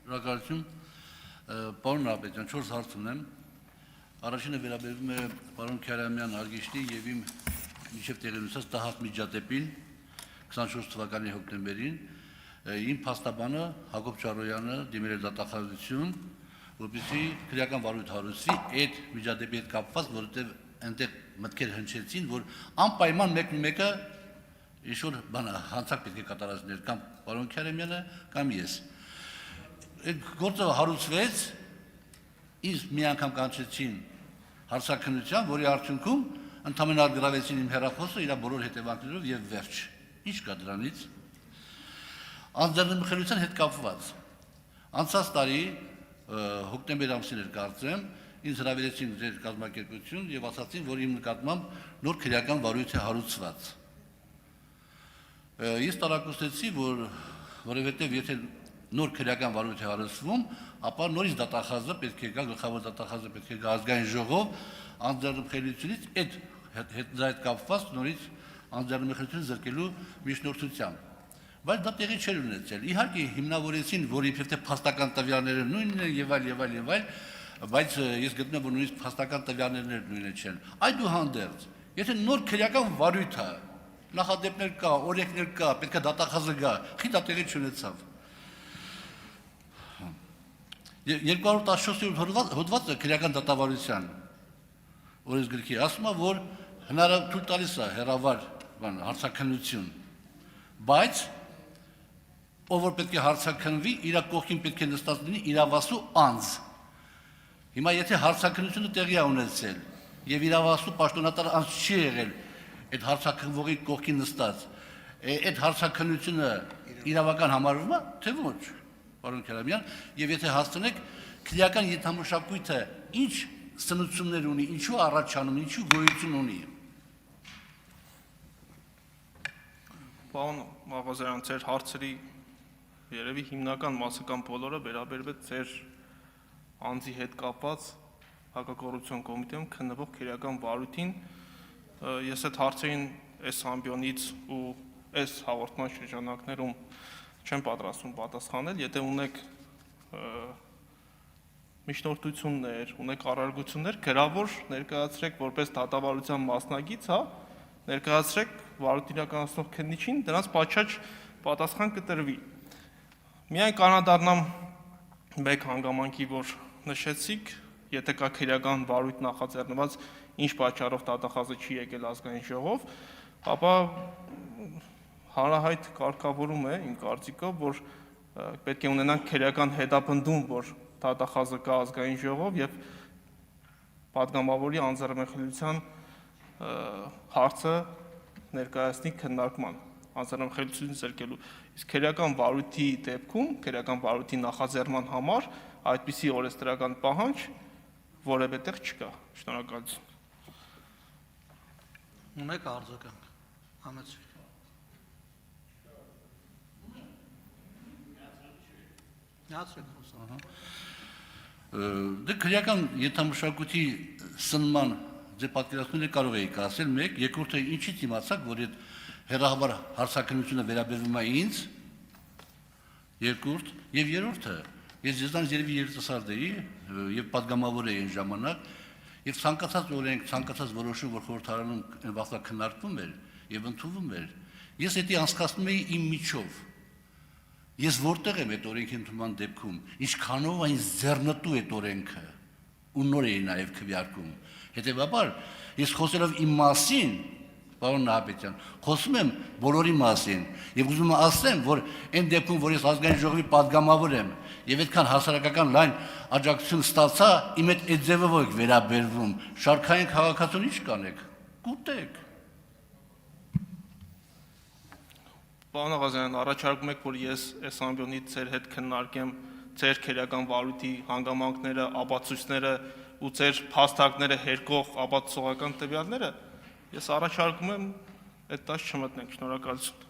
Շնորհակալություն, պարոն Նահապետյան, 4 հարց ունեմ։ Առաջինը վերաբերվում է պարոն Քարամյան Արգիշտի եւ իմ միջև տեղի ունեցած տհաճ միջադեպին 24 թվականի հոկտեմբերին։ Իմ փաստաբանը Հակոբ Չարոյանը դիմել է դատախազություն, որպեսզի քրեական վարույթ հարուցի այդ միջադեպի հետ կապված, որովհետեւ այնտեղ մտքեր հնչեցին, որ անպայման մեկը ինչ-որ բան հանցակ պետք է կատարածներ կամ պարոն Քարամյանը կամ ես։ Այդ գործը հարուցվեց, ինձ մի անգամ կանչեցին հարցաքննության, որի արդյունքում ընդհանրապես արգրավեցին իմ հեռախոսը իր բոլոր հետևանքներով եւ վերջ։ Ինչ կա դրանից։ Անձեռնմխելիության հետ կապված։ Անցած տարի հոկտեմբեր ամսին էր կարծեմ, ինձ հրավիրեցին ձեր կազմակերպություն եւ ասացին, որ իմ նկատմամբ նոր քրեական վարույթ է հարուցված։ Ես տարակուսեցի, որովհետեւ եթե նոր քրեական վարույթ է հարուցվում, ապա նորից դատախազը պետք է գա, գլխավոր դատախազը պետք է գա ազգային ժողով անձեռնմխելիությունից այդ կապված նորից անձեռնմխելիություն զրկելու միջնորդությամբ։ Բայց դա տեղի չէր ունեցել։ Իհարկե հիմնավորեցին, որ իբրև թե փաստական տվյալները նույնն են եւ այլ, բայց ես գտնում եմ, որ նույնիսկ փաստական տվյալները նույնը չեն։ Այդուհանդերձ, եթե նոր քրեական վարույթ է, նախադեպներ կա, օրենքներ կա, պետք է դատախազը գա, խի դա տեղի չունեցավ։ 214 հոդվածը քրեական դատավարության օրենսգրքի ասում է, որ հնարավոր տալիս է հեռավար հարցաքննություն, բայց ով որ պետք է հարցաքննվի, իր կողքին պետք է նստած լինի իրավասու անձ։ Հիմա եթե հարցաքննությունը տեղի է ունեցել եւ իրավասու պաշտոնատար անձ չի եղել այդ հարցաքննվողի կողքին նստած, այդ հարցաքննությունը իրավական համարվում է, թե ոչ։ Պարոն Քարամյան, եւ եթե հասցնեք քրեական ենթամշակույթը ինչ սնուցումներ ունի, ինչու առաջանում, ինչու գոյություն ունի։ Պարոն Մաղազարյան, ձեր հարցերի երևի հիմնական մասը կամ բոլորը վերաբերվեց ձեր անձի հետ կապված հակակոռուպցիոն կոմիտեում քննվող քրեական վարույթին։ Ես այդ հարցերին այս ամբիոնից ու այս հաղորդման շրջանակներում չեմ պատրաստվում պատասխանել, եթե ունեք միջնորդություններ, ունեք առարգություններ, գրավոր ներկայացրեք որպես դատավարության մասնագիծ, հա, ներկայացրեք վարույթ իրականացնող քննիչին, դրանց պատշաճ պատասխան կտրվի։ Միայն կանադառնամ մեկ հանգամանքի, որ նշեցիք, եթե կա քրեական վարույթ նախաձեռնված, ինչ պատճառով դատախազը չի եկել ազգային ժողով, ապա հանրահայտ կարգավորում է իմ կարծիքով, որ պետք է ունենանք քրեական հետապնդում, որ դատախազը կա ազգային ժողով եւ պատգամավորի անձեռնմխելիության հարցը ներկայացնի քննարկման, անձեռնմխելիություն զրկելու։ Իսկ քրեական վարույթի դեպքում, քրեական վարույթի նախաձեռնման համար այդպիսի օրենսդրական պահանջ որևէ տեղ չկա։ Շնորհակալություն։ Ունեք արձագանք, համեցեք։ Դե քրեական ենթամշակույթի սնման ձեր պատկերացումները կարող էիք ասել, մեկ, երկրորդը ինչից իմացաք, որ այդ հեռահար հարցաքննությունը վերաբերվում է ինձ, երկրորդ, եւ երրորդը, ես ձեզանից երևի երիտասարդ էի եւ պատգամավոր էի այն ժամանակ, եւ ցանկացած օրենք, ցանկացած որոշում, որ խորհրդարանում վաղվա քննարկվում էր եւ ընդունվում էր, ես դա անցկացնում էի իմ միջով։ Ես որտեղ եմ այդ օրենքի ընդունման դեպքում, ինչքանով այն ձեռնտու այդ օրենքը ու նոր էի նաև քվեարկում։ Հետևաբար ես խոսելով իմ մասին, պարոն Նահապետյան, խոսում եմ բոլորի մասին եւ ուզում եմ ասեմ, որ այն դեպքում, որ ես ազգային ժողովի պատգամավոր եմ եւ այդքան հասարակական լայն աջակցություն ստացա, իմ այդ ձևով եք վերաբերվում, շարքային քաղաքացուն ինչ կանեք, կուտեք։ Պարոն Աղազարյան, առաջարկում եք, որ ես այս ամբիոնից ձեր հետ քննարկեմ ձեր քրեական վարույթի հանգամանքները, ապացույցները ու ձեր փաստարկները հերկող ապացուցողական տվյալները, ես առաջարկում եմ այդ տաշ չմտնենք, շնորհակալություն։